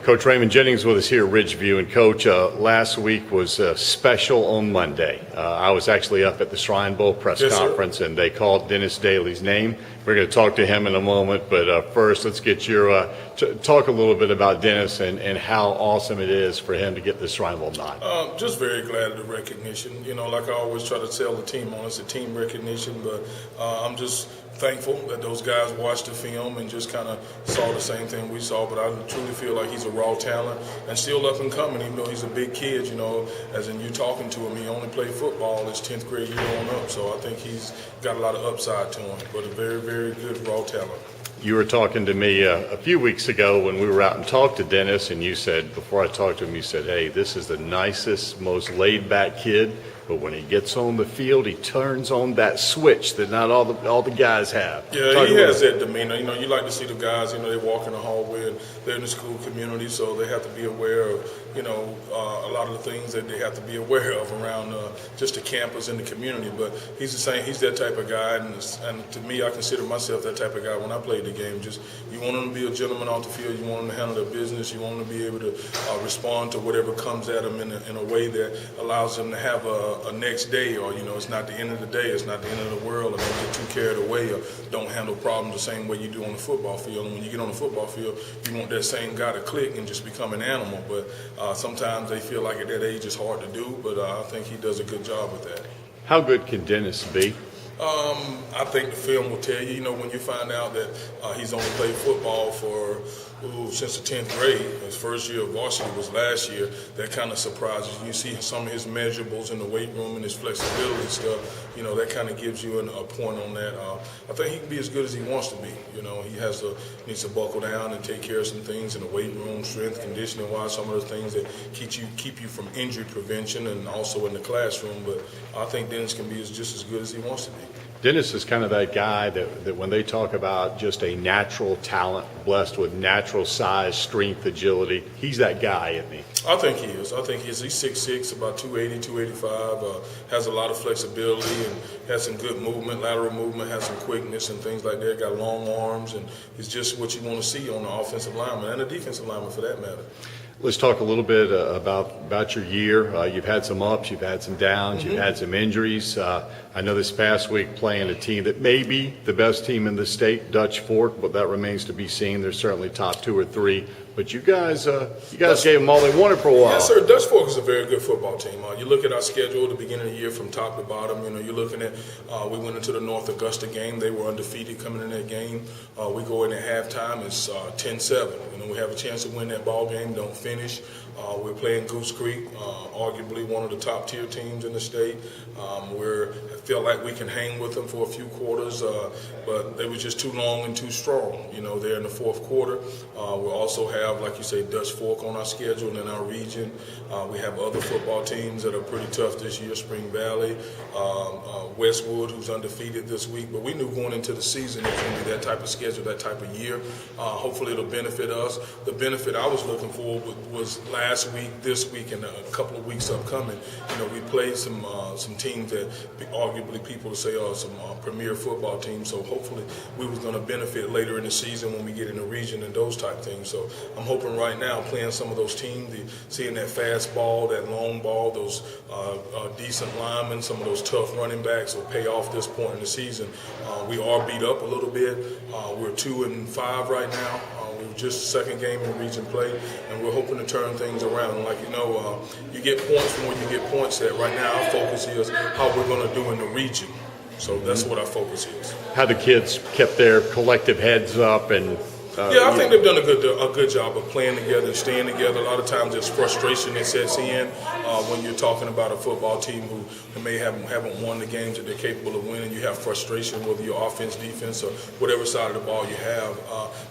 Coach Raymond Jennings with us here at Ridgeview. And Coach, last week was special on Monday. I was actually up at the Shrine Bowl press conference, and they called Dennis Daley's name. We're going to talk to him in a moment, but first let's get your talk a little bit about Dennis and how awesome it is for him to get the Shrine Bowl nod. Just very glad of the recognition. You know, like I always try to tell the team on, it's a team recognition, but I'm just thankful that those guys watched the film and just kind of saw the same thing we saw. But I truly feel like he's a raw talent and still up and coming, even though he's a big kid. You know, as in you talking to him, he only played football his 10th grade year on up. So I think he's got a lot of upside to him, but a very, very good raw talent. You were talking to me a few weeks ago when we were out and talked to Dennis, and you said, before I talked to him, you said, hey, this is the nicest, most laid-back kid, but when he gets on the field, he turns on that switch that not all the guys have. Yeah, he has that demeanor. You know, you like to see the guys, you know, they walk in the hallway and they're in the school community, so they have to be aware of, you know, a lot of the things that they have to be aware of around just the campus and the community. But he's the same. He's that type of guy, and to me, I consider myself that type of guy when I played the game. Just you want him to be a gentleman off the field. You want him to handle their business. You want him to be able to respond to whatever comes at him in a way that allows him to have a next day, or, you know, it's not the end of the day. It's not the end of the world. And don't get too carried away, or don't handle problems the same way you do on the football field. And when you get on the football field, you want that same guy to click and just become an animal. But sometimes they feel like at that age it's hard to do, but I think he does a good job with that. How good can Dennis be? I think the film will tell you, you know, when you find out that he's only played football for since the 10th grade, his first year of varsity was last year, that kind of surprises you. You see some of his measurables in the weight room and his flexibility stuff, you know, that kind of gives you a point on that. I think he can be as good as he wants to be. You know, he needs to buckle down and take care of some things in the weight room, strength, conditioning wise, some of the things that keep you from injury prevention, and also in the classroom. But I think Dennis can be just as good as he wants to be. Dennis is kind of that guy that when they talk about just a natural talent, blessed with natural size, strength, agility, he's that guy, isn't he? I think he is. I think he's 6'6", about 280, 285, has a lot of flexibility and has some good movement, lateral movement, has some quickness and things like that, got long arms, and he's just what you want to see on the offensive lineman and the defensive lineman for that matter. Let's talk a little bit about your year. You've had some ups, you've had some downs, you've had some injuries. I know this past week playing a team that may be the best team in the state, Dutch Fork, but that remains to be seen. They're certainly top 2 or 3. But you guys gave them all they wanted for a while. Yes, sir. Dutch Fork is a very good football team. You look at our schedule at the beginning of the year from top to bottom. You know, you're looking at we went into the North Augusta game. They were undefeated coming in that game. We go in at halftime. It's 10-7. You know, we have a chance to win that ball game. Don't finish. We're playing Goose Creek, arguably one of the top tier teams in the state. I feel like we can hang with them for a few quarters, but they were just too long and too strong. You know, there in the fourth quarter. We also have, like you say, Dutch Fork on our schedule and in our region. We have other football teams that are pretty tough this year, Spring Valley, Westwood, who's undefeated this week. But we knew going into the season it was going to be that type of schedule, that type of year. Hopefully it'll benefit us. The benefit I was looking for was last week, this week, and a couple of weeks upcoming. You know, we played some teams that arguably people would say are some premier football teams. So hopefully we was going to benefit later in the season when we get in the region and those type things. So I'm hoping right now playing some of those teams, seeing that fast ball, that long ball, those decent linemen, some of those tough running backs will pay off this point in the season. We are beat up a little bit. We're 2-5 right now. We were just the second game in region play, and we're hoping to turn things around. And like you know, you get points from where you get points at. Right now, our focus is how we're going to do in the region. So that's what our focus is. How the kids kept their collective heads up and. I think they've done a good job of playing together and staying together. A lot of times there's frustration that sets in when you're talking about a football team who may haven't won the games that they're capable of winning. You have frustration whether you're offense, defense, or whatever side of the ball you have.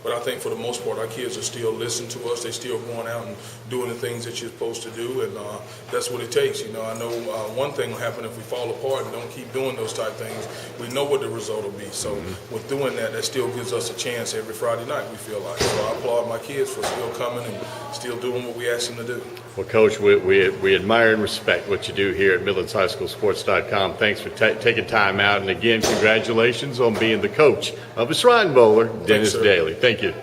But I think for the most part, our kids are still listening to us. They're still going out and doing the things that you're supposed to do, and that's what it takes. You know, I know one thing will happen if we fall apart and don't keep doing those type things. We know what the result will be. So with doing that, that still gives us a chance every Friday night. We feel like. So I applaud my kids for still coming and still doing what we ask them to do. Well, Coach, we admire and respect what you do here at MidlandsHighSchoolSports.com. Thanks for taking time out. And again, congratulations on being the coach of a Shrine Bowler, Dennis Daley. Thank you.